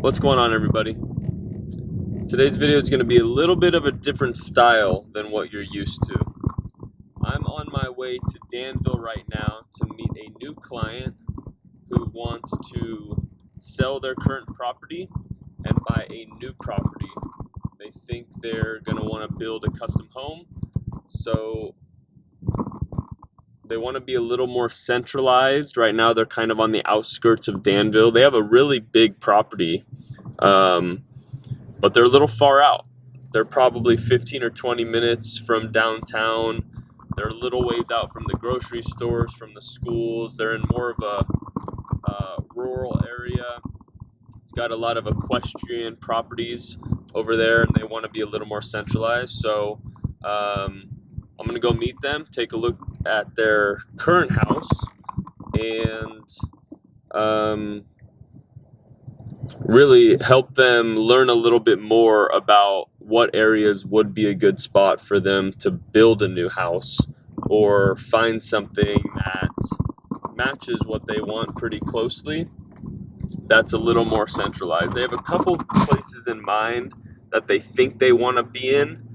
What's going on, everybody? Today's video is going to be a little bit of a different style than what you're used to. I'm on my way to Danville right now to meet a new client who wants to sell their current property and buy a new property. They think they're going to want to build a custom home, so they want to be a little more centralized. Right now they're kind of on the outskirts of Danville. They have a really big property, but they're a little far out. They're probably 15 or 20 minutes from downtown. They're a little ways out from the grocery stores, from the schools. They're in more of a rural area. It's got a lot of equestrian properties over there, and they want to be a little more centralized. So I'm going to go meet them, take a look at their current house, and really help them learn a little bit more about what areas would be a good spot for them to build a new house or find something that matches what they want pretty closely. That's a little more centralized. They have a couple places in mind that they think they want to be in.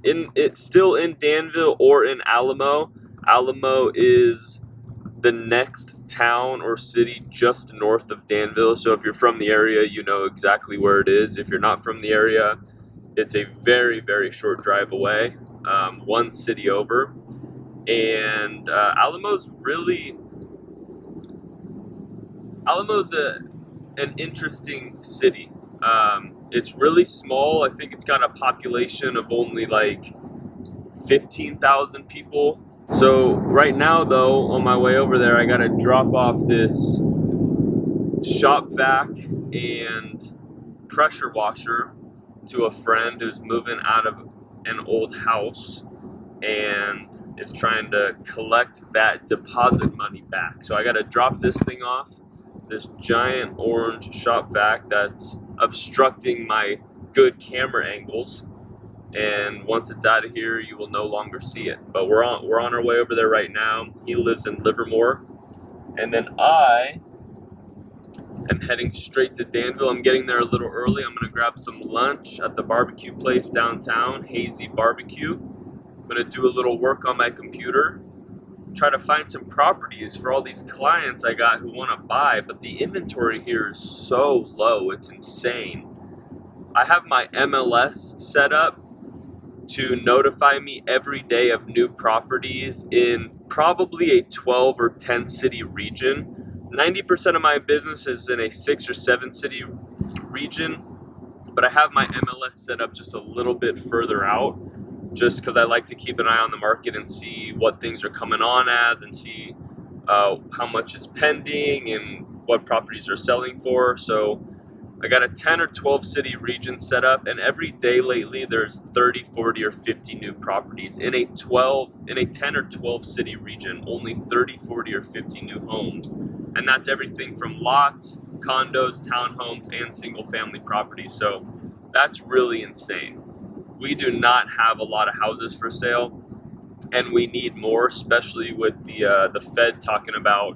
It's still in Danville or in Alamo. Alamo is the next town or city just north of Danville. So if you're from the area, you know exactly where it is. If you're not from the area, it's a very, very short drive away, one city over. And Alamo's an interesting city. It's really small. I think it's got a population of only like 15,000 people. So right now, though, on my way over there, I gotta drop off this shop vac and pressure washer to a friend who's moving out of an old house and is trying to collect that deposit money back. So I gotta drop this thing off, this giant orange shop vac that's obstructing my good camera angles. And once it's out of here, you will no longer see it. But we're on our way over there right now. He lives in Livermore, and then I am heading straight to Danville. I'm getting there a little early. I'm gonna grab some lunch at the barbecue place downtown, Hazy Barbecue. I'm gonna do a little work on my computer, try to find some properties for all these clients I got who want to buy, but the inventory here is so low, it's insane. I have my MLS set up to notify me every day of new properties in probably a 12 or 10 city region. 90% of my business is in a 6 or 7 city region, but I have my MLS set up just a little bit further out, just because I like to keep an eye on the market and see what things are coming on as, and see how much is pending and what properties are selling for. So I got a 10 or 12 city region set up, and every day lately there's 30, 40, or 50 new properties. In a 10 or 12 city region, only 30, 40, or 50 new homes. And that's everything from lots, condos, townhomes, and single family properties. So that's really insane. We do not have a lot of houses for sale, and we need more, especially with the Fed talking about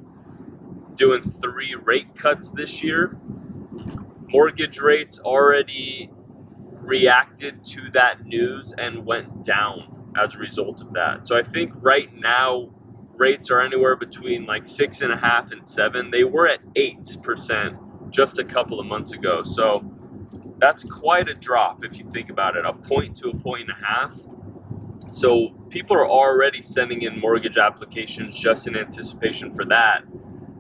doing 3 rate cuts this year. Mortgage rates already reacted to that news and went down as a result of that. So I think right now rates are anywhere between like 6.5% and 7%. They were at 8% just a couple of months ago. So that's quite a drop if you think about it, a point to a point and a half. So people are already sending in mortgage applications just in anticipation for that.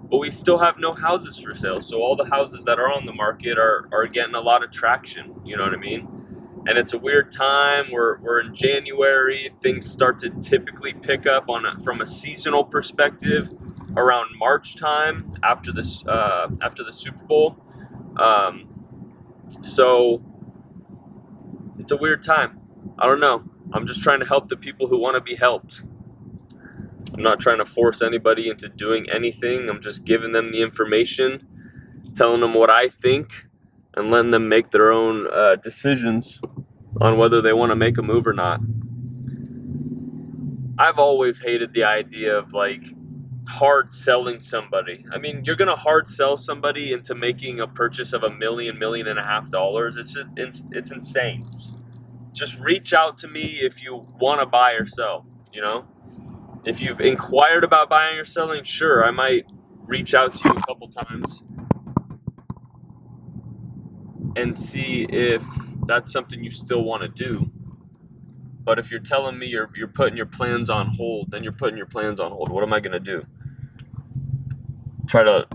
But we still have no houses for sale. So all the houses that are on the market are getting a lot of traction, you know what I mean? And it's a weird time. We're in January. Things start to typically pick up from a seasonal perspective around March time after the Super Bowl. So it's a weird time. I don't know. I'm just trying to help the people who want to be helped. I'm not trying to force anybody into doing anything. I'm just giving them the information, telling them what I think, and letting them make their own decisions on whether they want to make a move or not. I've always hated the idea of like hard selling somebody. I mean, you're gonna hard sell somebody into making a purchase of $1 million, $1.5 million. It's just it's insane. Just reach out to me if you want to buy or sell. You know, if you've inquired about buying or selling, sure, I might reach out to you a couple times and see if that's something you still want to do. But if you're telling me you're putting your plans on hold, then you're putting your plans on hold. What am I gonna do? Try to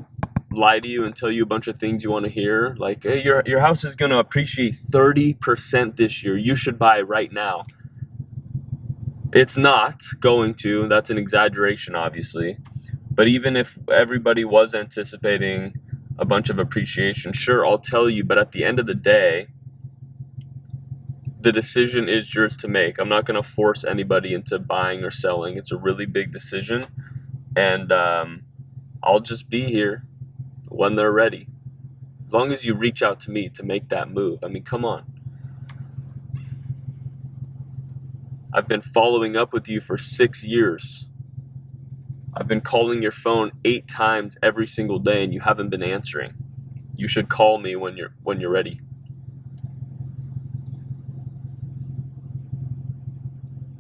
lie to you and tell you a bunch of things you want to hear, like, hey, your house is gonna appreciate 30% this year. You should buy right now. It's not going to. That's an exaggeration, obviously. But even if everybody was anticipating a bunch of appreciation, sure, I'll tell you. But at the end of the day, the decision is yours to make. I'm not going to force anybody into buying or selling. It's a really big decision. And I'll just be here when they're ready. As long as you reach out to me to make that move. I mean, come on. I've been following up with you for 6 years. I've been calling your phone 8 times every single day and you haven't been answering. You should call me when you're ready.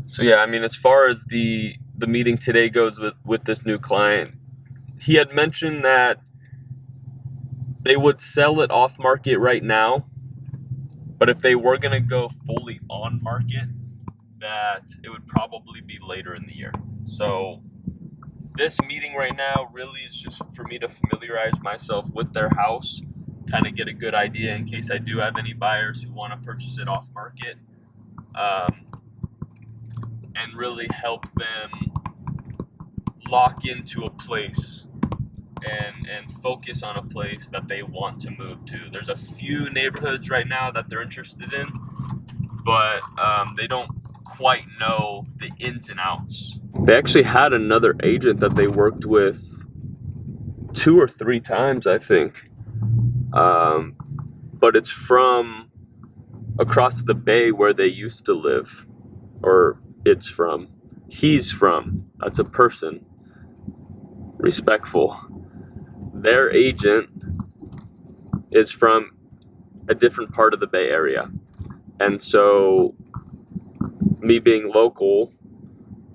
So yeah, I mean, as far as the meeting today goes with this new client, he had mentioned that they would sell it off market right now, but if they were going to go fully on market, that it would probably be later in the year. So this meeting right now really is just for me to familiarize myself with their house, kind of get a good idea in case I do have any buyers who want to purchase it off market, and really help them lock into a place and focus on a place that they want to move to. There's a few neighborhoods right now that they're interested in, but they don't quite know the ins and outs. They actually had another agent that they worked with 2 or 3 times, I think. But it's from across the bay where they used to live, or it's from. He's from. That's a person. Respectful. Their agent is from a different part of the Bay Area. And so me being local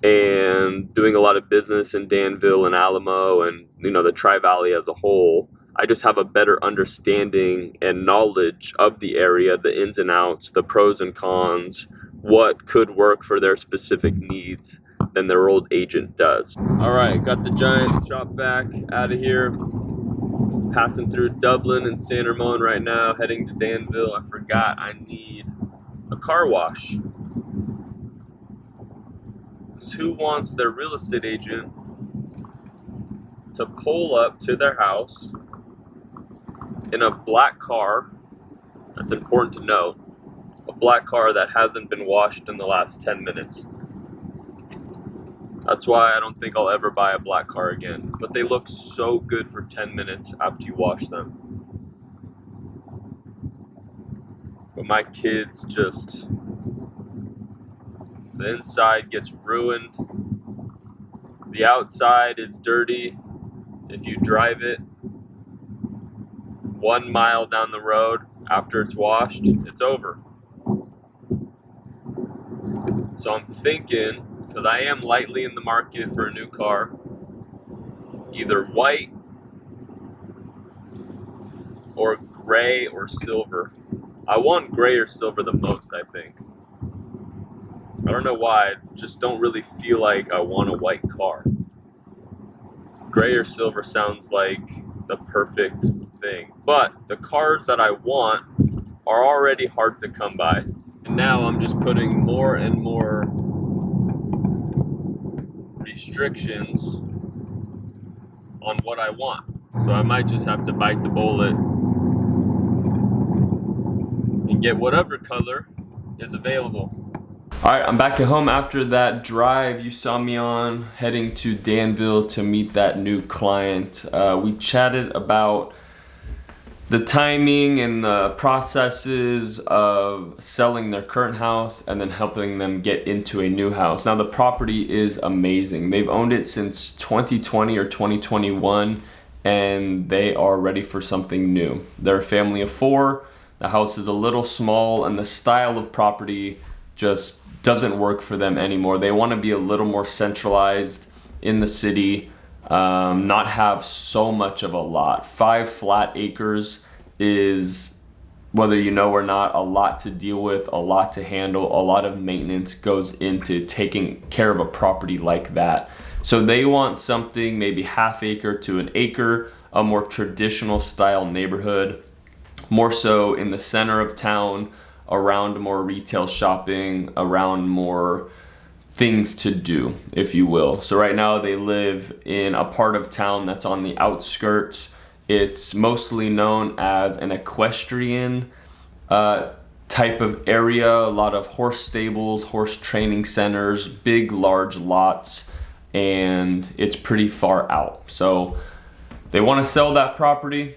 and doing a lot of business in Danville and Alamo and, you know, the Tri-Valley as a whole, I just have a better understanding and knowledge of the area, the ins and outs, the pros and cons, what could work for their specific needs than their old agent does. All right, got the giant shop vac out of here. Passing through Dublin and San Ramon right now, heading to Danville. I forgot I need a car wash. Because who wants their real estate agent to pull up to their house in a black car? That's important to know. A black car that hasn't been washed in the last 10 minutes. That's why I don't think I'll ever buy a black car again. But they look so good for 10 minutes after you wash them. But my kids just... the inside gets ruined. The outside is dirty. If you drive it 1 mile down the road after it's washed, it's over. So I'm thinking, because I am lightly in the market for a new car, either white or gray or silver. I want gray or silver the most, I think. I don't know why, I just don't really feel like I want a white car. Gray or silver sounds like the perfect thing. But the cars that I want are already hard to come by. And now I'm just putting more and more restrictions on what I want. So I might just have to bite the bullet and get whatever color is available. Alright, I'm back at home after that drive you saw me on, heading to Danville to meet that new client. We chatted about the timing and the processes of selling their current house and then helping them get into a new house. Now the property is amazing. They've owned it since 2020 or 2021 and they are ready for something new. They're a family of 4. The house is a little small and the style of property just doesn't work for them anymore. They want to be a little more centralized in the city. Not have so much of a lot. 5 flat acres is, whether you know or not, a lot to deal with, a lot to handle, a lot of maintenance goes into taking care of a property like that. So they want something maybe ½ acre to an acre, a more traditional style neighborhood, more so in the center of town, around more retail shopping, around more things to do, if you will. So right now they live in a part of town that's on the outskirts. It's mostly known as an equestrian type of area, a lot of horse stables, horse training centers, big large lots, and it's pretty far out. So they want to sell that property.